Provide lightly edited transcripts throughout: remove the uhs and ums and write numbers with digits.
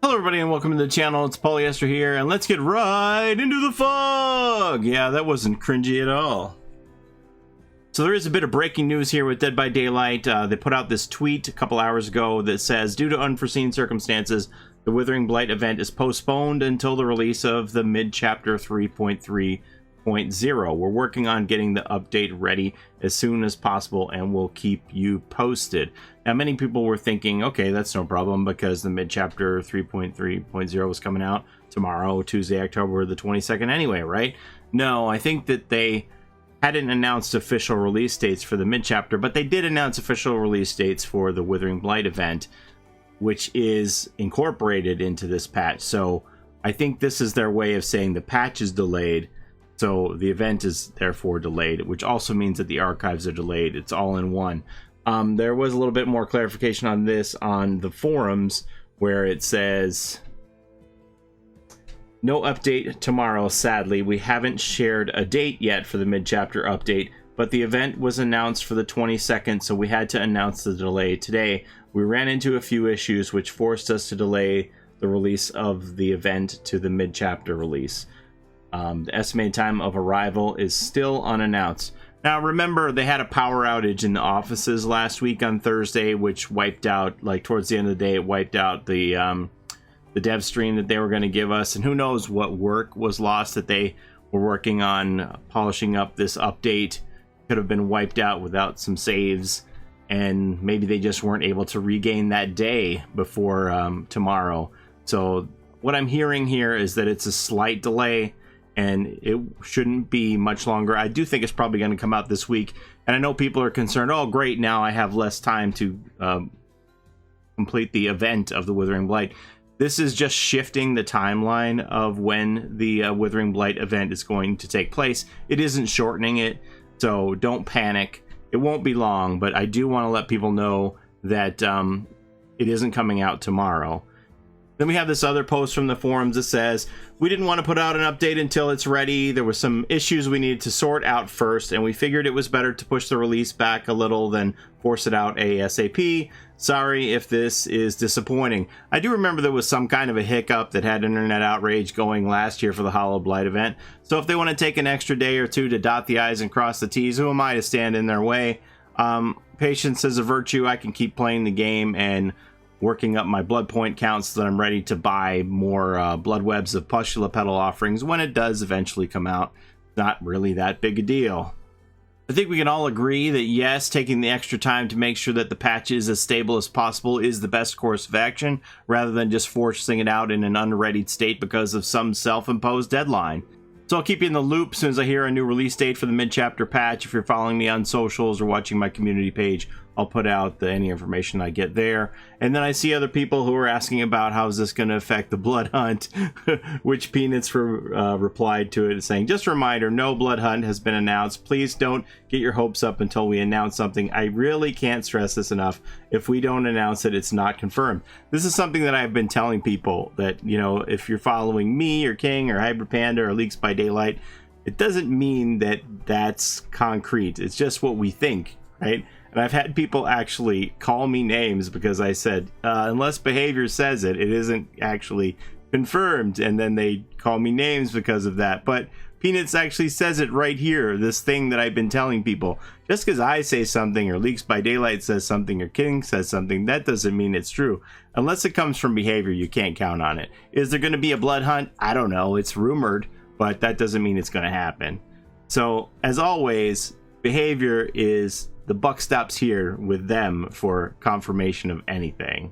Hello everybody and welcome to the channel. It's Paulie, Esther here, and let's get right into the fog! Yeah, that wasn't cringy at all. So there is a bit of breaking news here with Dead by Daylight. They put out this tweet a couple hours ago that says, due to unforeseen circumstances, the Withering Blight event is postponed until the release of the mid-chapter 3.3.0. We're working on getting the update ready as soon as possible and we'll keep you posted. Now, many people were thinking, okay, that's no problem because the mid-chapter 3.3.0 was coming out tomorrow, Tuesday, October the 22nd anyway, right? No, I think that they hadn't announced official release dates for the mid-chapter, but they did announce official release dates for the Withering Blight event, which is incorporated into this patch. So I think this is their way of saying the patch is delayed, so the event is therefore delayed, which also means that the archives are delayed. It's all in one. There was a little bit more clarification on this on the forums where it says, no update tomorrow, sadly. We haven't shared a date yet for the mid-chapter update, but the event was announced for the 22nd, so we had to announce the delay today. We ran into a few issues which forced us to delay the release of the event to the mid-chapter release. The estimated time of arrival is still unannounced. Now remember, they had a power outage in the offices last week on Thursday, which wiped out, like towards the end of the day, it wiped out the dev stream that they were going to give us, and who knows what work was lost that they were working on polishing up this update. Could have been wiped out without some saves, and maybe they just weren't able to regain that day before tomorrow. So what I'm hearing here is that it's a slight delay and it shouldn't be much longer. I do think it's probably going to come out this week, and I know people are concerned, oh great, now I have less time to complete the event of the Withering Blight. This is just shifting the timeline of when the Withering Blight event is going to take place. It isn't shortening it, so don't panic. It won't be long, but I do want to let people know that it isn't coming out tomorrow. Then we have this other post from the forums that says, we didn't want to put out an update until it's ready. There were some issues we needed to sort out first, and we figured it was better to push the release back a little than force it out ASAP. Sorry if this is disappointing. I do remember there was some kind of a hiccup that had internet outrage going last year for the Hollow Blight event. So if they want to take an extra day or two to dot the I's and cross the T's, who am I to stand in their way? Patience is a virtue. I can keep playing the game and working up my blood point counts so that I'm ready to buy more bloodwebs of Pustula Petal offerings when it does eventually come out. Not really that big a deal. I think we can all agree that yes, taking the extra time to make sure that the patch is as stable as possible is the best course of action, rather than just forcing it out in an unreadied state because of some self-imposed deadline. So I'll keep you in the loop as soon as I hear a new release date for the mid-chapter patch. If you're following me on socials or watching my community page, I'll put out any information I get there. And then I see other people who are asking about how is this going to affect the blood hunt, which Peanuts replied to it saying, just a reminder, no blood hunt has been announced. Please don't get your hopes up until we announce something. I really can't stress this enough. If we don't announce it, it's not confirmed. This is something that I've been telling people that, you know, if you're following me or King or Hybrid Panda or Leaks by Daylight, it doesn't mean that that's concrete. It's just what we think, right? And I've had people actually call me names because I said, unless behavior says it, it isn't actually confirmed. And then they call me names because of that. But Peanuts actually says it right here, this thing that I've been telling people. Just because I say something or Leaks by Daylight says something or King says something, that doesn't mean it's true. Unless it comes from behavior, you can't count on it. Is there going to be a blood hunt? I don't know. It's rumored, but that doesn't mean it's going to happen. So, as always, behavior is... the buck stops here with them for confirmation of anything.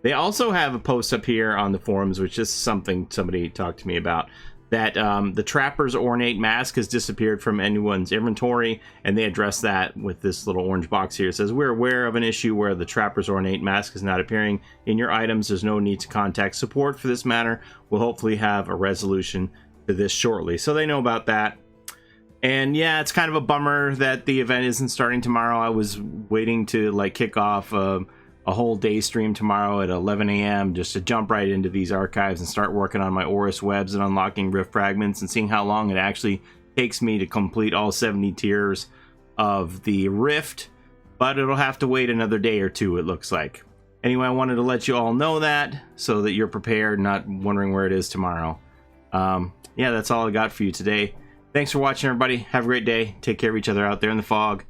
They also have a post up here on the forums, which is something somebody talked to me about, that the Trapper's Ornate Mask has disappeared from anyone's inventory, and they address that with this little orange box here. It says, we're aware of an issue where the Trapper's Ornate Mask is not appearing in your items. There's no need to contact support for this matter. We'll hopefully have a resolution to this shortly. So they know about that. And yeah, it's kind of a bummer that the event isn't starting tomorrow. I was waiting to like kick off a whole day stream tomorrow at 11 a.m. just to jump right into these archives and start working on my Orus webs and unlocking rift fragments and seeing how long it actually takes me to complete all 70 tiers of the rift. But it'll have to wait another day or two, it looks like. Anyway, I wanted to let you all know that so that you're prepared, not wondering where it is tomorrow. Yeah, that's all I got for you today. Thanks for watching, everybody. Have a great day. Take care of each other out there in the fog.